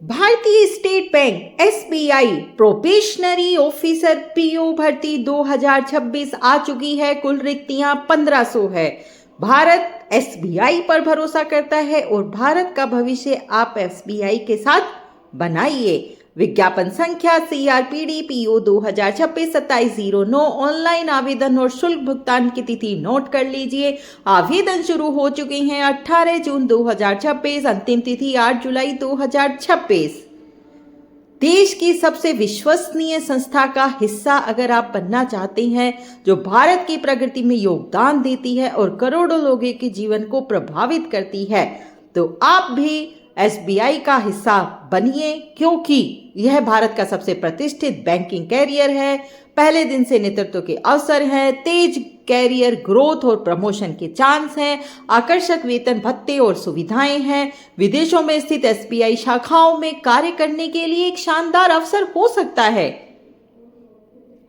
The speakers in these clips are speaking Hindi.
भारतीय state bank SBI probationary officer PO भर्ती 2026 आ चुकी है। कुल रिक्तियां 1500 है। भारत एसबीआई पर भरोसा करता है और भारत का भविष्य आप एसबीआई के साथ बनाइए। विज्ञापन संख्या CRPD PO 2026-2709। ऑनलाइन आवेदन और शुल्क भुगतान की तिथि नोट कर लीजिए। आवेदन शुरू हो चुके हैं 18 जून 2026, अंतिम तिथि 8 जुलाई 2026। देश की सबसे विश्वसनीय संस्था का हिस्सा अगर आप बनना चाहते हैं जो भारत की प्रगति में योगदान देती है और करोड़ों लोगों के जीवन को प्रभावित करती है, तो आप भी एसबीआई का हिस्सा बनिए, क्योंकि यह भारत का सबसे प्रतिष्ठित बैंकिंग कैरियर है। पहले दिन से नेतृत्व के अवसर हैं, तेज कैरियर ग्रोथ और प्रमोशन के चांस हैं, आकर्षक वेतन भत्ते और सुविधाएं हैं। विदेशों में स्थित एसबीआई शाखाओं में कार्य करने के लिए एक शानदार अवसर हो सकता है।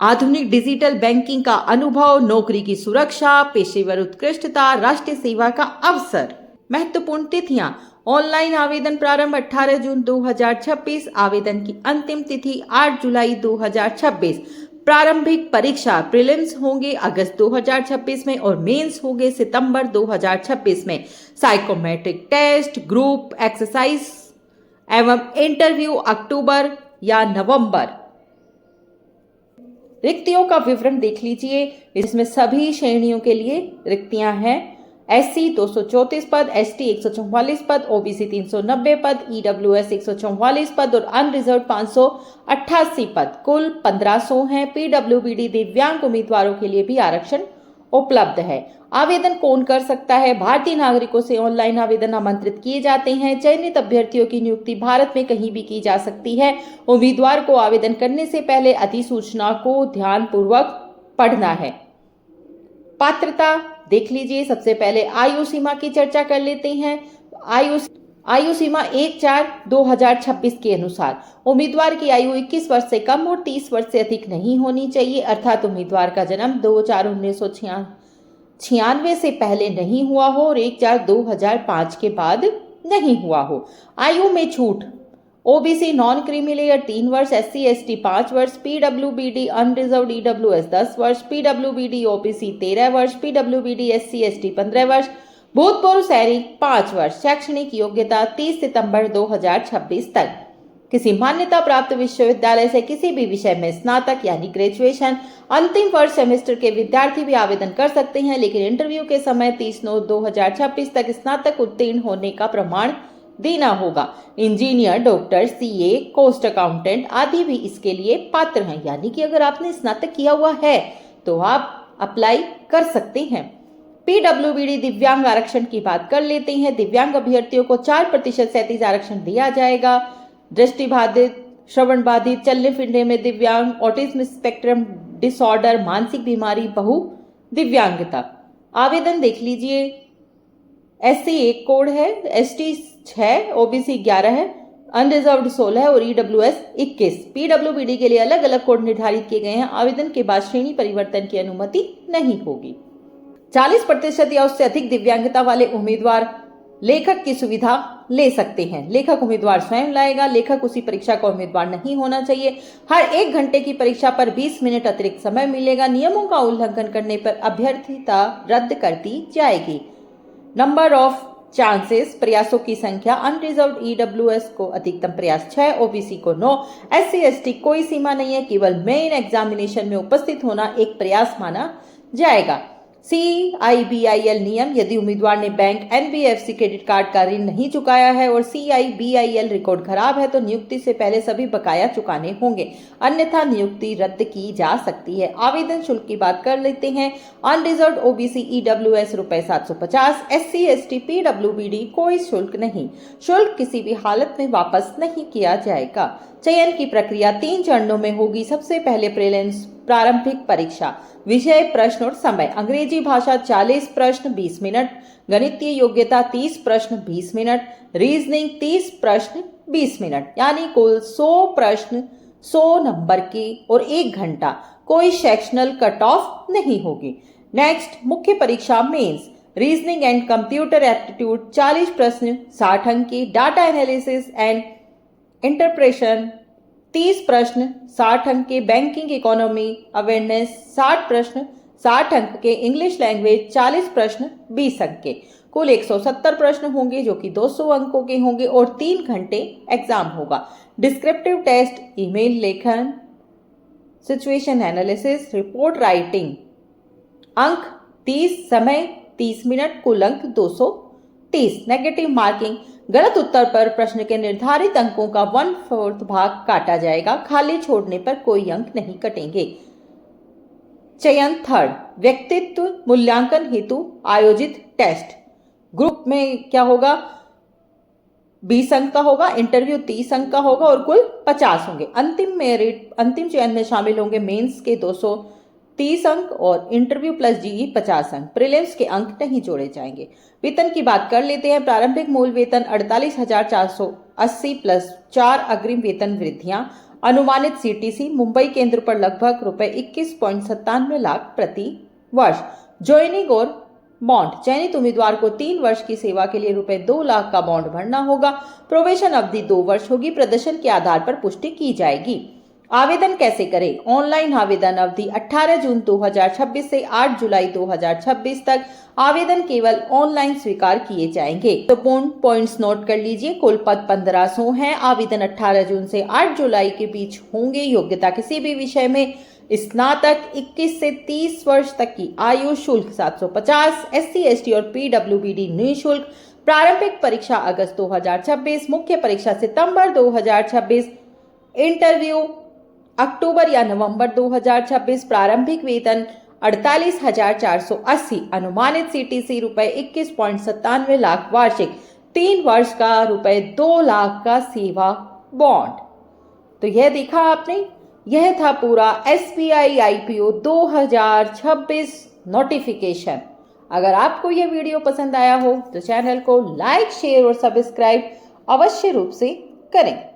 आधुनिक डिजिटल बैंकिंग का अनुभव, नौकरी की सुरक्षा, पेशेवर उत्कृष्टता, राष्ट्रीय सेवा का अवसर। महत्वपूर्ण तिथियां: ऑनलाइन आवेदन प्रारंभ 18 जून 2026, आवेदन की अंतिम तिथि 8 जुलाई 2026। प्रारंभिक परीक्षा प्रीलिम्स होंगे अगस्त 2026 में और मेंस होंगे सितंबर 2026 में। साइकोमेट्रिक टेस्ट, ग्रुप एक्सरसाइज एवं इंटरव्यू अक्टूबर या नवंबर। रिक्तियों का विवरण देख लीजिए। इसमें सभी श्रेणियों के लिए रिक्तियां हैं। SC 234 पद, ST 144 पद, OBC 390 पद, EWS 144 पद और अनरिजर्व 588 पद। कुल 1500 हैं। PWBD दिव्यांग उम्मीदवारों के लिए भी आरक्षण उपलब्ध है। आवेदन कौन कर सकता है? भारतीय नागरिकों से ऑनलाइन आवेदन आमंत्रित किए जाते हैं। चयनित अभ्यर्थियों की नियुक्ति भारत में कहीं भी की जा सकती है। उम्मीदवार को आवेदन करने से पहले अधिसूचना को ध्यानपूर्वक पढ़ना है। पात्रता देख लीजिए। सबसे पहले आयु सीमा की चर्चा कर लेते हैं। आयु सीमा 1/4/2026 के अनुसार उम्मीदवार की आयु 21 वर्ष से कम और 30 वर्ष से अधिक नहीं होनी चाहिए, अर्थात उम्मीदवार का जन्म 2/4/1996 से पहले नहीं हुआ हो और 1/4/2005 के बाद नहीं हुआ हो। आयु में छूट: ओबीसी नॉन क्रीमी लेयर 3 वर्ष, SC ST 5 वर्ष, PWBD अनरिजर्व्ड EWS 10 वर्ष, PWBD OBC 13 वर्ष, PWBD SC ST 15 वर्ष, भूतपूर्व सैनिक 5 वर्ष। शैक्षणिक योग्यता 30 सितंबर 2026 तक। किसी मान्यता प्राप्त विश्वविद्यालय से किसी भी विषय में स्नातक यानी ग्रेजुएशन। अंतिम वर्ष सेमेस्टर के विद्यार्थी भी आवेदन कर सकते हैं, लेकिन इंटरव्यू के समय 30/9/2026 तक स्नातक उत्तीर्ण होने का प्रमाण देना होगा। Engineer, doctor, CA, cost accountant आदि भी इसके लिए पात्र हैं, यानी कि अगर आपने स्नातक किया हुआ है तो आप अप्लाई कर सकते हैं। PWBD दिव्यांग आरक्षण की बात कर लेते हैं। दिव्यांग अभ्यर्थियों को 4% क्षैतिज आरक्षण दिया जाएगा। दृष्टिबाधित, श्रवण बाधित, चलने फिरने में दिव्यांग, ऑटिज्म स्पेक्ट्रम डिसऑर्डर, मानसिक बीमारी, बहु दिव्यांगता। आवेदन देख लीजिए। SC 1 कोड है, ST 6, OBC 11 है, अनरिजर्व्ड 16 है और EWS 21। PWBD के लिए अलग अलग कोड निर्धारित किए गए हैं। आवेदन के बाद श्रेणी परिवर्तन की अनुमति नहीं होगी। 40% या उससे अधिक दिव्यांगता वाले उम्मीदवार लेखक की सुविधा ले सकते हैं। लेखक उम्मीदवार स्वयं लाएगा। लेखक उसी परीक्षा का उम्मीदवार नहीं होना चाहिए। हर 1 घंटे की परीक्षा पर 20 मिनट अतिरिक्त समय मिलेगा। नियमों का उल्लंघन करने पर अभ्यर्थिता रद्द कर दी जाएगी। नंबर ऑफ चांसेस, प्रयासों की संख्या: अनरिजर्व्ड EWS को अधिकतम प्रयास 6, OBC को 9, SC ST कोई सीमा नहीं है, केवल मेन एग्जामिनेशन में उपस्थित होना एक प्रयास माना जाएगा। CIBIL नियम: यदि उम्मीदवार ने बैंक, NBFC क्रेडिट कार्ड का ऋण नहीं चुकाया है और CIBIL रिकॉर्ड खराब है तो नियुक्ति से पहले सभी बकाया चुकाने होंगे, अन्यथा नियुक्ति रद्द की जा सकती है। आवेदन शुल्क की बात कर लेते हैं। अनरिजर्व्ड OBC EWS रुपए 750, SC ST PWBD कोई शुल्क नहीं। शुल्क किसी भी हालत में वापस नहीं किया जाएगा। चयन की प्रक्रिया 3 चरणों में होगी। सबसे पहले प्रीलिम्स प्रारंभिक परीक्षा, विषय, प्रश्न और समय: अंग्रेजी भाषा 40 प्रश्न 20 मिनट, गणितीय योग्यता 30 प्रश्न 20 मिनट, रीजनिंग 30 प्रश्न 20 मिनट, यानी कुल 100 प्रश्न 100 नंबर की और 1 घंटा। कोई सेक्शनल कट ऑफ नहीं होगी। नेक्स्ट, मुख्य परीक्षा mains, reasoning and computer aptitude 40 प्रश्न 60 अंक की, डाटा एनालिसिस एंड इंटरप्रेशन 30 प्रश्न 60 अंक के, बैंकिंग इकोनॉमी अवेयरनेस 60 प्रश्न 60 अंक के, इंग्लिश लैंग्वेज 40 प्रश्न 20 अंक के। कुल 170 प्रश्न होंगे जो कि 200 अंकों के होंगे और 3 घंटे एग्जाम होगा। डिस्क्रिप्टिव टेस्ट, ईमेल लेखन, सिचुएशन एनालिसिस, रिपोर्ट राइटिंग। अंक 30, समय 30 मिनट, कुल अंक 230। नेगेटिव मार्किंग, गलत उत्तर पर प्रश्न के निर्धारित अंकों का 1/4 भाग काटा जाएगा, खाली छोड़ने पर कोई अंक नहीं कटेंगे। चयन 3rd, व्यक्तित्व मूल्यांकन हेतु आयोजित टेस्ट। ग्रुप में क्या होगा, 20 अंक का होगा, इंटरव्यू 30 अंक का होगा और कुल 50 होंगे। अंतिम चयन में शामिल होंगे मेंस के 230 अंक और इंटरव्यू प्लस जीई 50 अंक। प्रीलिम्स के अंक नहीं जोड़े जाएंगे। वेतन की बात कर लेते हैं। प्रारंभिक मूल वेतन 48,480 प्लस 4 अग्रिम वेतन वृद्धियां। अनुमानित सीटीसी मुंबई केंद्र पर लगभग ₹21.97 लाख प्रति वर्ष। ज्वाइनिंग और बॉन्ड, चयनित उम्मीदवार को 3 वर्ष की सेवा के लिए ₹2 लाख का बॉन्ड भरना होगा। प्रोबेशन अवधि 2 वर्ष होगी। प्रदर्शन के आधार पर पुष्टि की जाएगी। आवेदन कैसे करें? ऑनलाइन आवेदन अवधि 18 जून 2026 से 8 जुलाई 2026 तक। आवेदन केवल ऑनलाइन स्वीकार किए जाएंगे। तो पॉइंट्स नोट कर लीजिए। कुल पद 1500 हैं। आवेदन 18 जून से 8 जुलाई के बीच होंगे। योग्यता किसी भी विषय में स्नातक, 21 से 30 वर्ष तक की आयु। शुल्क 750। SC ST और PWBD निःशुल्क। प्रारंभिक परीक्षा अगस्त 2026, मुख्य परीक्षा सितंबर 2026, इंटरव्यू अक्टूबर या नवंबर 2026। प्रारंभिक वेतन 48,480। अनुमानित सीटीसी ₹21.97 लाख वार्षिक। 3 वर्ष का ₹2 लाख का सेवा बॉन्ड। तो यह देखा आपने, यह था पूरा SBI IPO 2026 नोटिफिकेशन। अगर आपको यह वीडियो पसंद आया हो तो चैनल को लाइक, शेयर और सब्सक्राइब अवश्य रूप से करें।